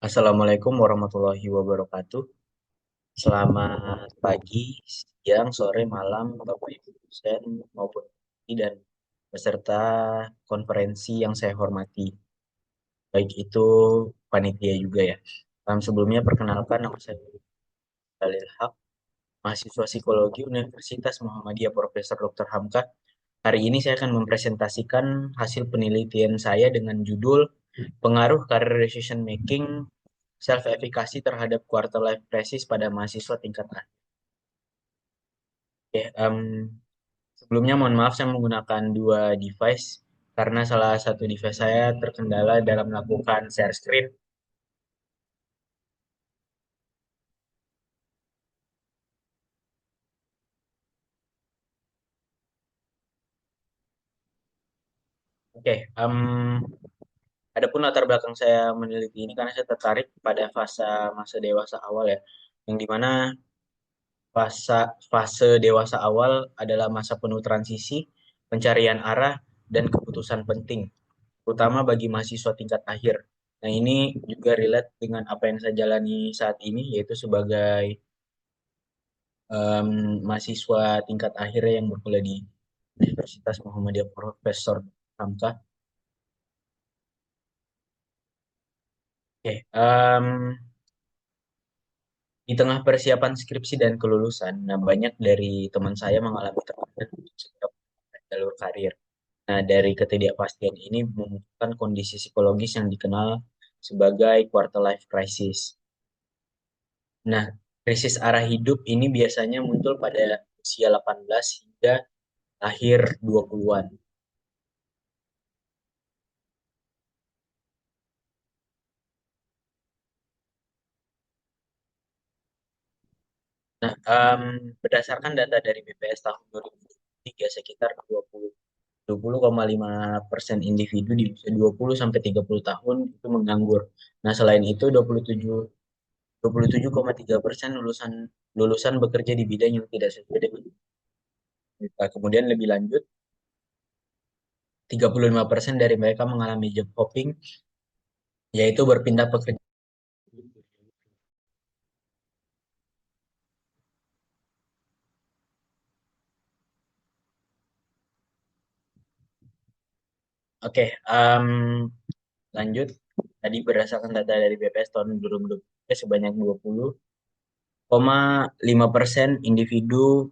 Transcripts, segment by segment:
Assalamualaikum warahmatullahi wabarakatuh. Selamat pagi, siang, sore, malam, Bapak Ibu dosen maupun dan peserta konferensi yang saya hormati, baik itu panitia juga ya. Sebelumnya perkenalkan nama saya Dalil Haq, mahasiswa psikologi Universitas Muhammadiyah Profesor Dr. Hamka. Hari ini saya akan mempresentasikan hasil penelitian saya dengan judul Pengaruh Career Decision Making Self-Efficacy terhadap Quarter Life Crisis pada mahasiswa tingkat akhir. Oke, sebelumnya mohon maaf saya menggunakan dua device karena salah satu device saya terkendala dalam melakukan share screen. Oke, adapun latar belakang saya meneliti ini karena saya tertarik pada fase masa dewasa awal ya, yang dimana fase fase dewasa awal adalah masa penuh transisi, pencarian arah, dan keputusan penting, terutama bagi mahasiswa tingkat akhir. Nah, ini juga relate dengan apa yang saya jalani saat ini, yaitu sebagai em, mahasiswa tingkat akhir yang berkuliah di Universitas Muhammadiyah Profesor Hamka. Oke, di tengah persiapan skripsi dan kelulusan, nah banyak dari teman saya mengalami tekanan setiap jalur karir. Nah, dari ketidakpastian ini memunculkan kondisi psikologis yang dikenal sebagai quarter life crisis. Nah, krisis arah hidup ini biasanya muncul pada usia 18 hingga akhir 20-an. Nah, berdasarkan data dari BPS tahun 2023, sekitar 20,5% individu di usia 20 sampai 30 tahun itu menganggur. Nah, selain itu 27,3% lulusan lulusan bekerja di bidang yang tidak sesuai dengan. Nah, kemudian lebih lanjut, 35% dari mereka mengalami job hopping, yaitu berpindah pekerjaan. Oke, lanjut. Tadi berdasarkan data dari BPS tahun 2023, sebanyak 20,5% individu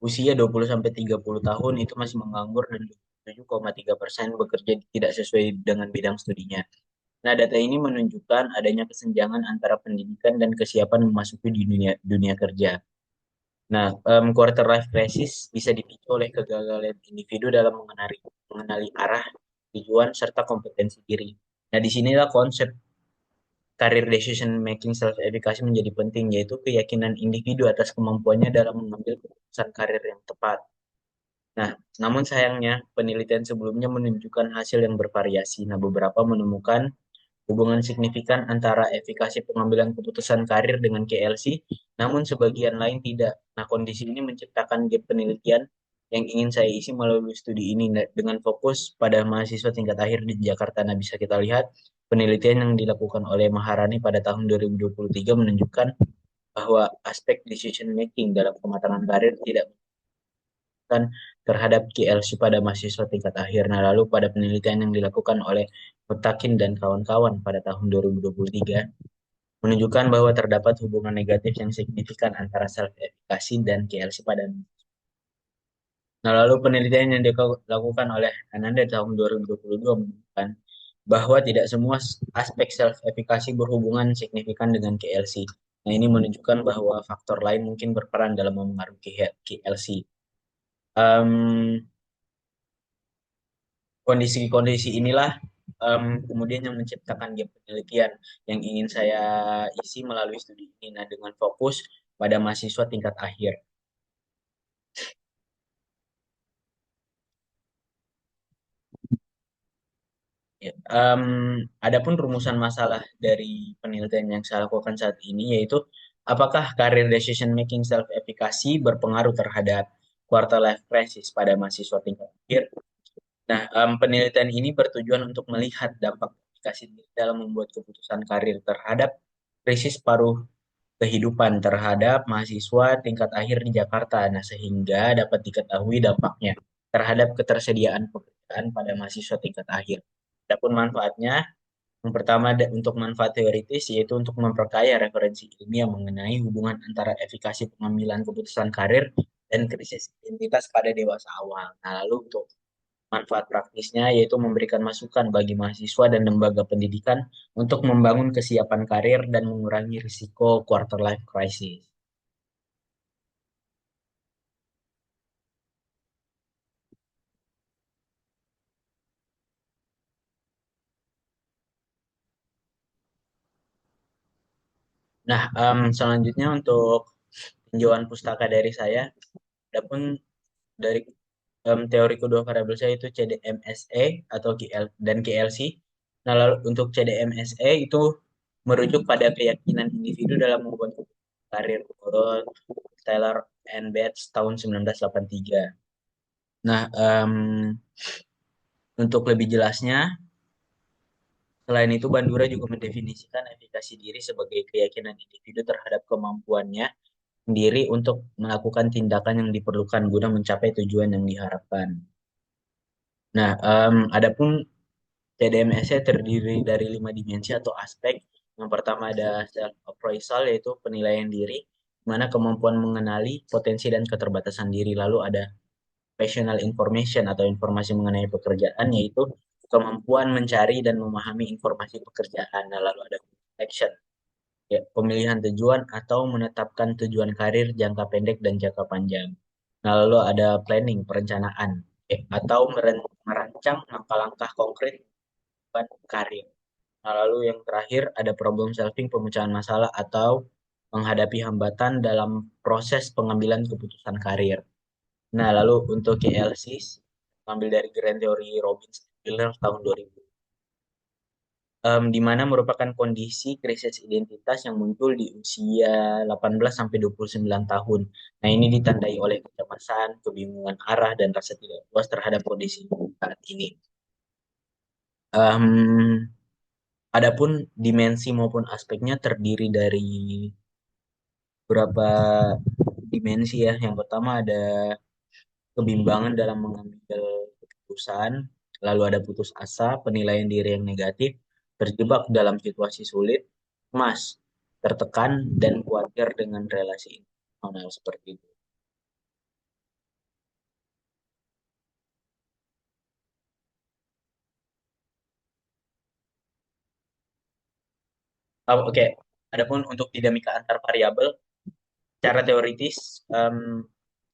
usia 20 sampai 30 tahun itu masih menganggur dan 7,3% bekerja tidak sesuai dengan bidang studinya. Nah, data ini menunjukkan adanya kesenjangan antara pendidikan dan kesiapan memasuki di dunia dunia kerja. Nah, quarter life crisis bisa dipicu oleh kegagalan individu dalam mengenali arah, tujuan, serta kompetensi diri. Nah, disinilah konsep career decision making self efficacy menjadi penting, yaitu keyakinan individu atas kemampuannya dalam mengambil keputusan karir yang tepat. Nah, namun sayangnya penelitian sebelumnya menunjukkan hasil yang bervariasi. Nah, beberapa menemukan hubungan signifikan antara efikasi pengambilan keputusan karir dengan KLC, namun sebagian lain tidak. Nah, kondisi ini menciptakan gap penelitian yang ingin saya isi melalui studi ini. Nah, dengan fokus pada mahasiswa tingkat akhir di Jakarta. Nah, bisa kita lihat penelitian yang dilakukan oleh Maharani pada tahun 2023 menunjukkan bahwa aspek decision making dalam pematangan karir tidak kan terhadap KLC pada mahasiswa tingkat akhir. Nah, lalu pada penelitian yang dilakukan oleh Mutakin dan kawan-kawan pada tahun 2023 menunjukkan bahwa terdapat hubungan negatif yang signifikan antara self-efficacy dan KLC pada. Nah, lalu penelitian yang dilakukan oleh Ananda tahun 2022 menunjukkan bahwa tidak semua aspek self-efficacy berhubungan signifikan dengan KLC. Nah, ini menunjukkan bahwa faktor lain mungkin berperan dalam memengaruhi KLC. Um, Kondisi-kondisi inilah kemudian yang menciptakan gap penelitian yang ingin saya isi melalui studi ini. Nah, dengan fokus pada mahasiswa tingkat akhir. Ya, adapun rumusan masalah dari penelitian yang saya lakukan saat ini yaitu apakah career decision making self efficacy berpengaruh terhadap quarter life crisis pada mahasiswa tingkat akhir. Nah, penelitian ini bertujuan untuk melihat dampak efikasi diri dalam membuat keputusan karir terhadap krisis paruh kehidupan terhadap mahasiswa tingkat akhir di Jakarta. Nah, sehingga dapat diketahui dampaknya terhadap ketersediaan pekerjaan pada mahasiswa tingkat akhir. Adapun manfaatnya, yang pertama untuk manfaat teoritis yaitu untuk memperkaya referensi ilmiah mengenai hubungan antara efikasi pengambilan keputusan karir dan krisis identitas pada dewasa awal. Nah, lalu untuk manfaat praktisnya yaitu memberikan masukan bagi mahasiswa dan lembaga pendidikan untuk membangun kesiapan karir dan mengurangi risiko quarter life crisis. Nah, selanjutnya untuk tinjauan pustaka dari saya, adapun dari teori kedua variabel saya itu CDMSE atau KL dan KLC. Nah, lalu untuk CDMSE itu merujuk pada keyakinan individu dalam membuat karir menurut Taylor and Bates tahun 1983. Nah, untuk lebih jelasnya, selain itu Bandura juga mendefinisikan efikasi diri sebagai keyakinan individu terhadap kemampuannya sendiri untuk melakukan tindakan yang diperlukan guna mencapai tujuan yang diharapkan. Nah, adapun TDMS-nya terdiri dari 5 dimensi atau aspek. Yang pertama ada self appraisal yaitu penilaian diri, di mana kemampuan mengenali potensi dan keterbatasan diri. Lalu ada professional information atau informasi mengenai pekerjaan yaitu kemampuan mencari dan memahami informasi pekerjaan. Nah, lalu ada action, ya, pemilihan tujuan atau menetapkan tujuan karir jangka pendek dan jangka panjang. Nah, lalu ada planning, perencanaan, atau merancang langkah-langkah konkret buat karir. Nah, lalu yang terakhir ada problem solving, pemecahan masalah atau menghadapi hambatan dalam proses pengambilan keputusan karir. Nah, lalu untuk KLC, ambil dari Grand Theory Robbins Miller tahun 2000, di mana merupakan kondisi krisis identitas yang muncul di usia 18 sampai 29 tahun. Nah, ini ditandai oleh kecemasan, kebingungan arah, dan rasa tidak puas terhadap kondisi saat ini. Em, Adapun dimensi maupun aspeknya terdiri dari beberapa dimensi ya. Yang pertama ada kebimbangan dalam mengambil keputusan, lalu ada putus asa, penilaian diri yang negatif, terjebak dalam situasi sulit, cemas, tertekan, dan khawatir dengan relasi internasional seperti itu. Oh, oke. Adapun untuk dinamika antar variabel, secara teoritis,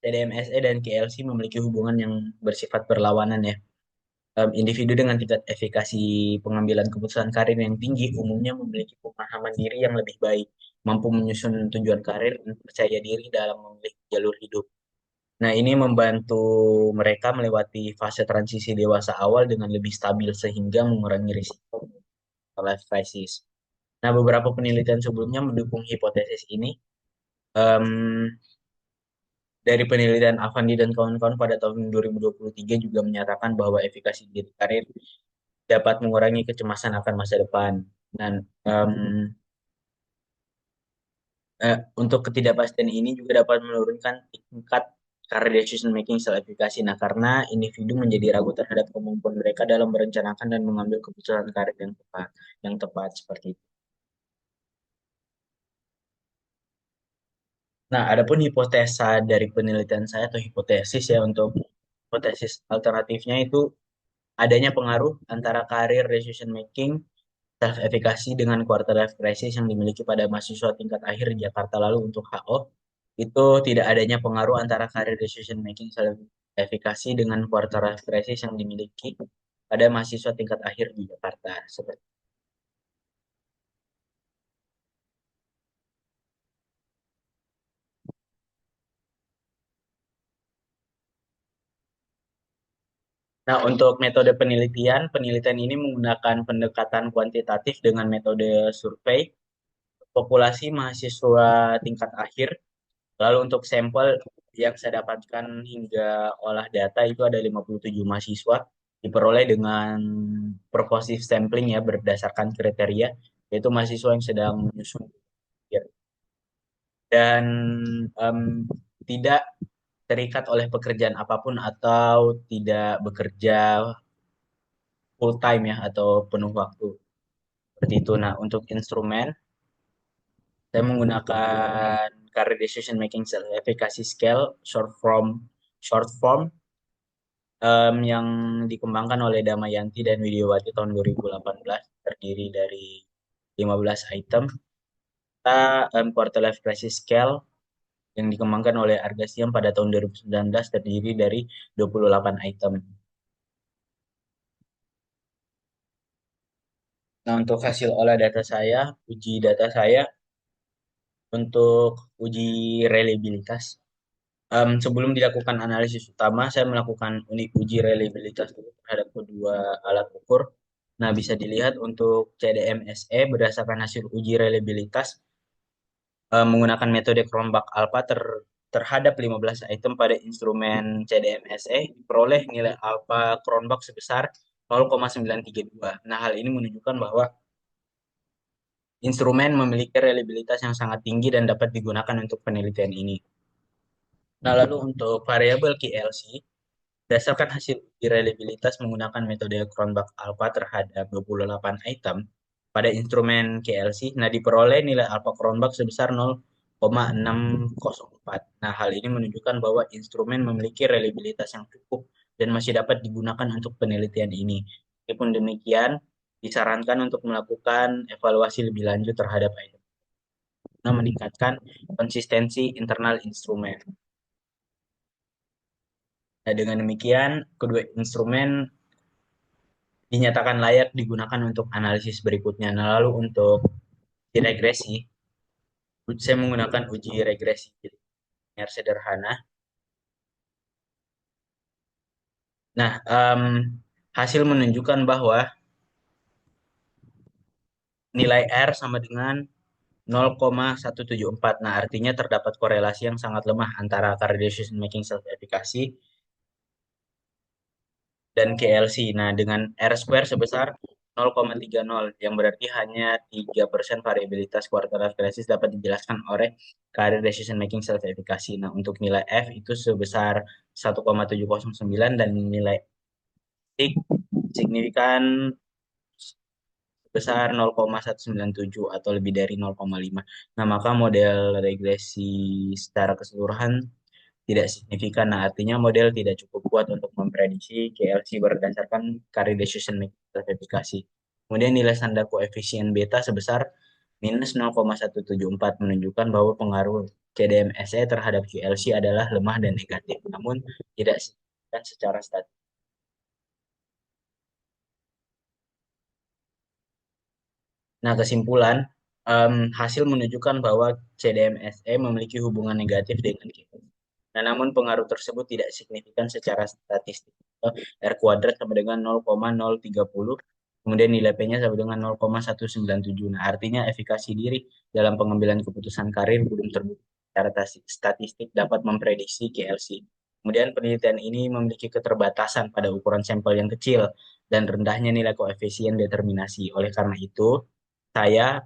TDMSE dan KLC memiliki hubungan yang bersifat berlawanan ya. Individu dengan tingkat efikasi pengambilan keputusan karir yang tinggi umumnya memiliki pemahaman diri yang lebih baik, mampu menyusun tujuan karir dan percaya diri dalam memilih jalur hidup. Nah, ini membantu mereka melewati fase transisi dewasa awal dengan lebih stabil sehingga mengurangi risiko life crisis. Nah, beberapa penelitian sebelumnya mendukung hipotesis ini. Em, dari penelitian Avandi dan kawan-kawan pada tahun 2023 juga menyatakan bahwa efikasi diri karir dapat mengurangi kecemasan akan masa depan. Dan em, untuk ketidakpastian ini juga dapat menurunkan tingkat career decision making setelah efikasi. Nah, karena individu menjadi ragu terhadap kemampuan mereka dalam merencanakan dan mengambil keputusan karir yang tepat seperti itu. Nah, adapun hipotesa dari penelitian saya atau hipotesis ya untuk hipotesis alternatifnya itu adanya pengaruh antara career decision making self-efikasi dengan quarter life crisis yang dimiliki pada mahasiswa tingkat akhir di Jakarta. Lalu untuk HO, itu tidak adanya pengaruh antara career decision making self-efikasi dengan quarter life crisis yang dimiliki pada mahasiswa tingkat akhir di Jakarta. Seperti. Nah, untuk metode penelitian, penelitian ini menggunakan pendekatan kuantitatif dengan metode survei populasi mahasiswa tingkat akhir. Lalu untuk sampel yang saya dapatkan hingga olah data itu ada 57 mahasiswa. diperoleh dengan purposive sampling ya berdasarkan kriteria, yaitu mahasiswa yang sedang menyusun ya, dan em, tidak terikat oleh pekerjaan apapun atau tidak bekerja full time ya atau penuh waktu seperti itu. Nah, untuk instrumen saya menggunakan Career Decision Making Self-Efficacy Scale short form yang dikembangkan oleh Damayanti dan Widiawati tahun 2018, terdiri dari 15 item. Kita Quarter Life Crisis Scale yang dikembangkan oleh Argasiam pada tahun 2019, terdiri dari 28 item. Nah, untuk hasil olah data saya, uji data saya untuk uji reliabilitas. Sebelum dilakukan analisis utama, saya melakukan uji reliabilitas dulu terhadap kedua alat ukur. Nah, bisa dilihat untuk CDMSE berdasarkan hasil uji reliabilitas menggunakan metode Cronbach alpha terhadap 15 item pada instrumen CDMSE diperoleh nilai alpha Cronbach sebesar 0,932. Nah, hal ini menunjukkan bahwa instrumen memiliki reliabilitas yang sangat tinggi dan dapat digunakan untuk penelitian ini. Nah, lalu untuk variabel KLC, berdasarkan hasil uji reliabilitas menggunakan metode Cronbach alpha terhadap 28 item pada instrumen KLC, nah diperoleh nilai alpha Cronbach sebesar 0,604. Nah, hal ini menunjukkan bahwa instrumen memiliki reliabilitas yang cukup dan masih dapat digunakan untuk penelitian ini. Meskipun demikian, disarankan untuk melakukan evaluasi lebih lanjut terhadap item guna meningkatkan konsistensi internal instrumen. Nah, dengan demikian, kedua instrumen dinyatakan layak digunakan untuk analisis berikutnya. Nah, lalu untuk uji regresi, saya menggunakan uji regresi linear sederhana. Nah, hasil menunjukkan bahwa nilai R sama dengan 0,174. Nah, artinya terdapat korelasi yang sangat lemah antara Career Decision Making Self-Efficacy dan KLC. Nah, dengan R square sebesar 0,30 yang berarti hanya 3% variabilitas quarter life crisis dapat dijelaskan oleh career decision making self efficacy. Nah, untuk nilai F itu sebesar 1,709 dan nilai signifikan sebesar 0,197 atau lebih dari 0,5. Nah, maka model regresi secara keseluruhan tidak signifikan. Nah, artinya model tidak cukup kuat untuk memprediksi KLC berdasarkan Career Decision Making Classification. Kemudian nilai standar koefisien beta sebesar minus 0,174 menunjukkan bahwa pengaruh CDMSE terhadap QLC adalah lemah dan negatif, namun tidak signifikan secara statis. Nah, kesimpulan, hasil menunjukkan bahwa CDMSE memiliki hubungan negatif dengan QLC. Nah, namun pengaruh tersebut tidak signifikan secara statistik. R kuadrat sama dengan 0,030, kemudian nilai P-nya sama dengan 0,197. Nah, artinya efikasi diri dalam pengambilan keputusan karir belum terbukti secara statistik dapat memprediksi KLC. Kemudian penelitian ini memiliki keterbatasan pada ukuran sampel yang kecil dan rendahnya nilai koefisien determinasi. Oleh karena itu, saya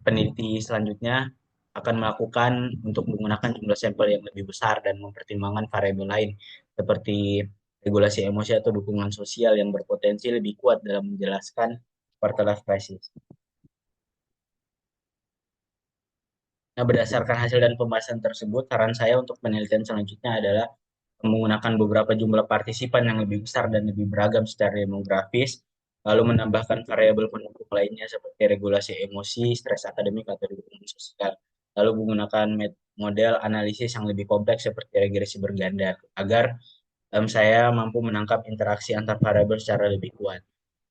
peneliti selanjutnya akan melakukan untuk menggunakan jumlah sampel yang lebih besar dan mempertimbangkan variabel lain seperti regulasi emosi atau dukungan sosial yang berpotensi lebih kuat dalam menjelaskan quarter life crisis. Nah, berdasarkan hasil dan pembahasan tersebut, saran saya untuk penelitian selanjutnya adalah menggunakan beberapa jumlah partisipan yang lebih besar dan lebih beragam secara demografis, lalu menambahkan variabel pendukung lainnya seperti regulasi emosi, stres akademik, atau dukungan sosial. Lalu menggunakan model analisis yang lebih kompleks seperti regresi berganda, agar saya mampu menangkap interaksi antar variabel secara lebih kuat.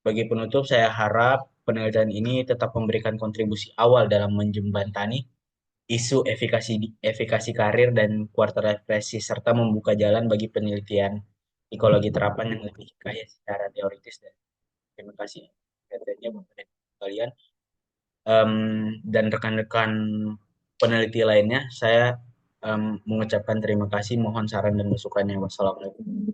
Bagi penutup, saya harap penelitian ini tetap memberikan kontribusi awal dalam menjembatani isu efikasi karir dan quarter life crisis serta membuka jalan bagi penelitian psikologi terapan yang lebih kaya secara teoritis dan terima kasih atas Bapak kalian. Dan rekan-rekan peneliti lainnya saya mengucapkan terima kasih, mohon saran dan masukannya. Wassalamualaikum.